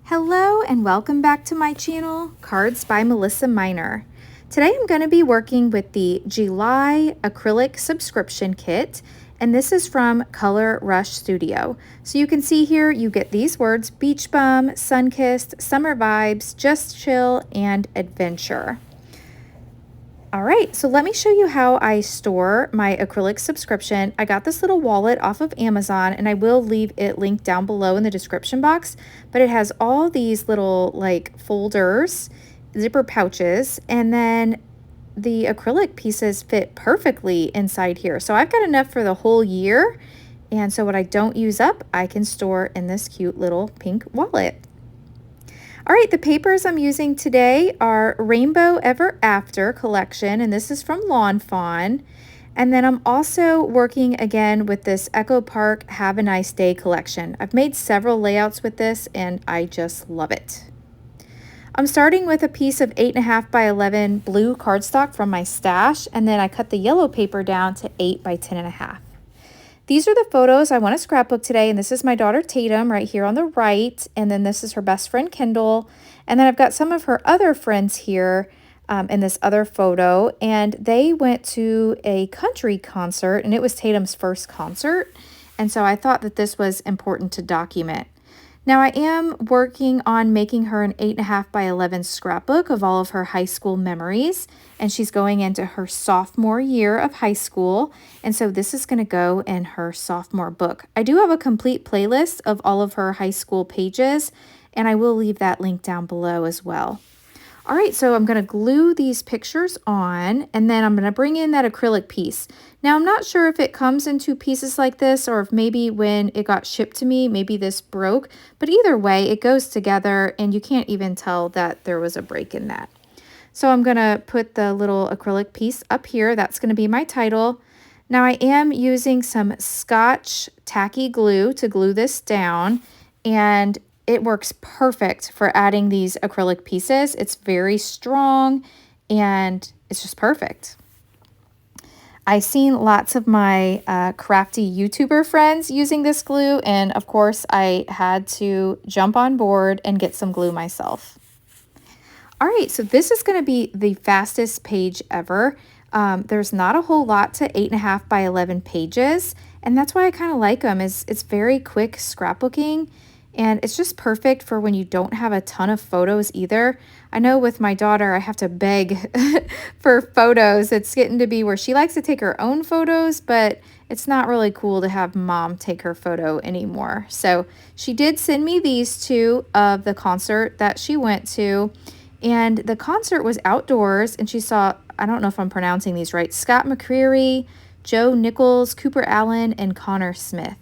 Hello and welcome back to my channel, Cards by Melissa Minor. Today I'm going to be working with the July acrylic subscription kit, and this is from Color Rush Studio. So you can see here you get these words: beach bum, sun-kissed, summer vibes, just chill, and adventure. All right, so let me show you how I store my acrylic subscription. I got this little wallet off of Amazon, and I will leave it linked down below in the description box, but it has all these little like folders, zipper pouches, and then the acrylic pieces fit perfectly inside here. So I've got enough for the whole year, and so what I don't use up, I can store in this cute little pink wallet. All right, the papers I'm using today are Rainbow Ever After collection, and this is from Lawn Fawn. And then I'm also working again with this Echo Park Have a Nice Day collection. I've made several layouts with this, and I just love it. I'm starting with a piece of 8.5 by 11 blue cardstock from my stash, and then I cut the yellow paper down to 8 by 10.5. These are the photos I want to scrapbook today, and this is my daughter Tatum right here on the right, and then this is her best friend Kendall, and then I've got some of her other friends here in this other photo, and they went to a country concert, and it was Tatum's first concert, and so I thought that this was important to document. Now I am working on making her an 8.5 by 11 scrapbook of all of her high school memories, and she's going into her sophomore year of high school, and so this is going to go in her sophomore book. I do have a complete playlist of all of her high school pages, and I will leave that link down below as well. All right, so I'm going to glue these pictures on, and then I'm going to bring in that acrylic piece. Now, I'm not sure if it comes in two pieces like this, or if maybe when it got shipped to me, maybe this broke. But either way, it goes together, and you can't even tell that there was a break in that. So I'm going to put the little acrylic piece up here. That's going to be my title. Now, I am using some Scotch tacky glue to glue this down, and it works perfect for adding these acrylic pieces. It's very strong and it's just perfect. I've seen lots of my crafty YouTuber friends using this glue, and of course I had to jump on board and get some glue myself. All right, so this is going to be the fastest page ever. There's not a whole lot to 8.5 by 11 pages, and that's why I kind of like them. It's very quick scrapbooking. And it's just perfect for when you don't have a ton of photos either. I know with my daughter, I have to beg for photos. It's getting to be where she likes to take her own photos, but it's not really cool to have mom take her photo anymore. So she did send me these two of the concert that she went to. And the concert was outdoors, and she saw, I don't know if I'm pronouncing these right, Scott McCreery, Joe Nichols, Cooper Allen, and Connor Smith.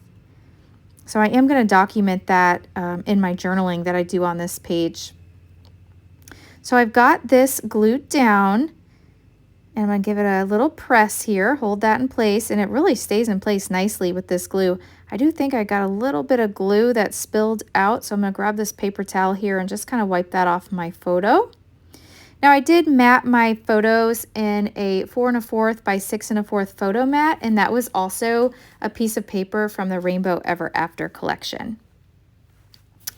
So I am going to document that in my journaling that I do on this page. So I've got this glued down, and I'm going to give it a little press here, hold that in place, and it really stays in place nicely with this glue. I do think I got a little bit of glue that spilled out, so I'm going to grab this paper towel here and just kind of wipe that off my photo. Now I did mat my photos in a 4 1/4 by 6 1/4 photo mat, and that was also a piece of paper from the Rainbow Ever After collection.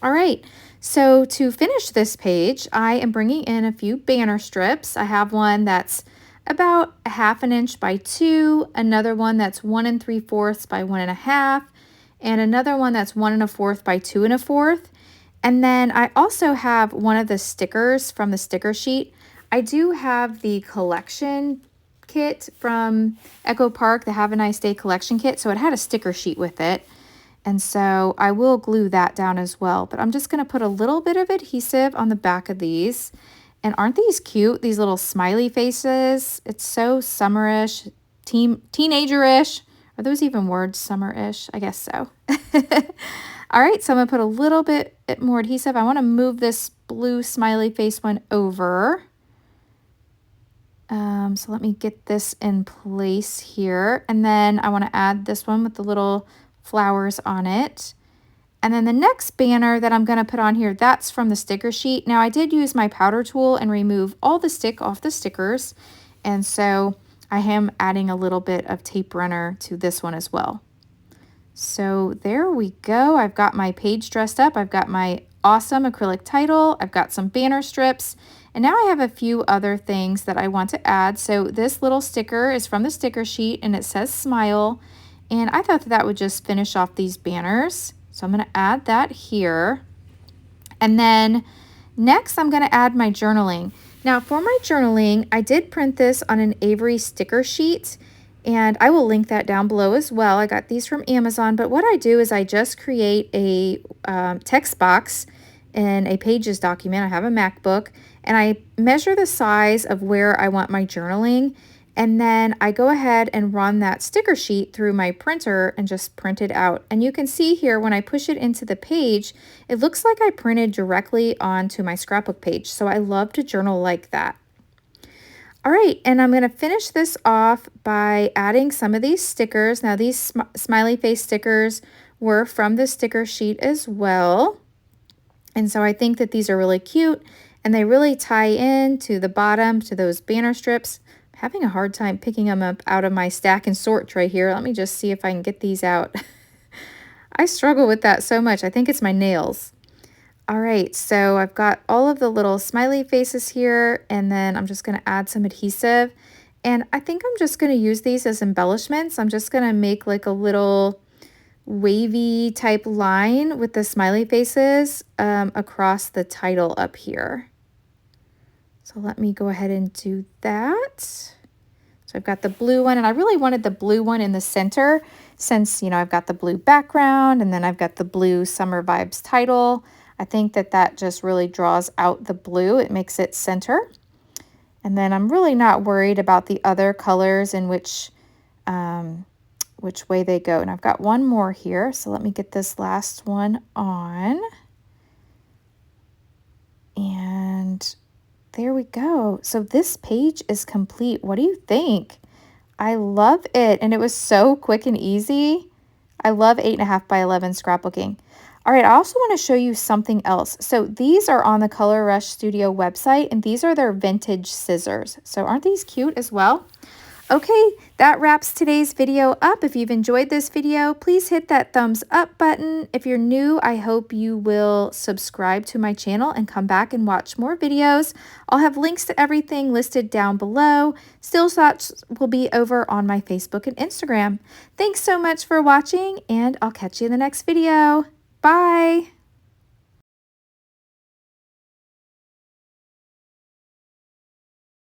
All right, so to finish this page, I am bringing in a few banner strips. I have one that's about 1/2 inch by 2, another one that's 1 3/4 by 1 1/2, and another one that's 1 1/4 by 2 1/4. And then I also have one of the stickers from the sticker sheet. I do have the collection kit from Echo Park, the Have a Nice Day collection kit, so it had a sticker sheet with it. And so I will glue that down as well. But I'm just going to put a little bit of adhesive on the back of these. And aren't these cute, these little smiley faces? It's so summerish, teenager-ish. Are those even words, summer-ish? I guess so. All right, so I'm going to put a little bit more adhesive. I want to move this blue smiley face one over. So let me get this in place here. And then I want to add this one with the little flowers on it. And then the next banner that I'm going to put on here, that's from the sticker sheet. Now I did use my powder tool and remove all the stick off the stickers. And so I am adding a little bit of tape runner to this one as well. So there we go. I've got my page dressed up. I've got my awesome acrylic title. I've got some banner strips, and now I have a few other things that I want to add. So this little sticker is from the sticker sheet, and it says smile, and I thought that that would just finish off these banners. So I'm going to add that here. And then next I'm going to add my journaling. Now for my journaling, I did print this on an Avery sticker sheet, and I will link that down below as well. I got these from Amazon, but what I do is I just create a text box in a Pages document. I have a MacBook, and I measure the size of where I want my journaling, and then I go ahead and run that sticker sheet through my printer and just print it out. And you can see here when I push it into the page, it looks like I printed directly onto my scrapbook page. So I love to journal like that. All right, and I'm going to finish this off by adding some of these stickers. Now these smiley face stickers were from the sticker sheet as well. And so I think that these are really cute, and they really tie in to the bottom, to those banner strips. I'm having a hard time picking them up out of my stack and sort tray here. Let me just see if I can get these out. I struggle with that so much. I think it's my nails. All right, so I've got all of the little smiley faces here, and then I'm just going to add some adhesive. And I think I'm just going to use these as embellishments. I'm just going to make like a little wavy type line with the smiley faces across the title up here. So let me go ahead and do that. So I've got the blue one, and I really wanted the blue one in the center since, you know, I've got the blue background, and then I've got the blue Summer Vibes title. I think that that just really draws out the blue. It makes it center. And then I'm really not worried about the other colors and which way they go. And I've got one more here. So let me get this last one on. And there we go. So this page is complete. What do you think? I love it. And it was so quick and easy. I love 8.5 by 11 scrapbooking. All right, I also want to show you something else. So these are on the Color Rush Studio website, and these are their vintage scissors. So aren't these cute as well? Okay, that wraps today's video up. If you've enjoyed this video, please hit that thumbs up button. If you're new, I hope you will subscribe to my channel and come back and watch more videos. I'll have links to everything listed down below. Still shots will be over on my Facebook and Instagram. Thanks so much for watching, and I'll catch you in the next video. Bye!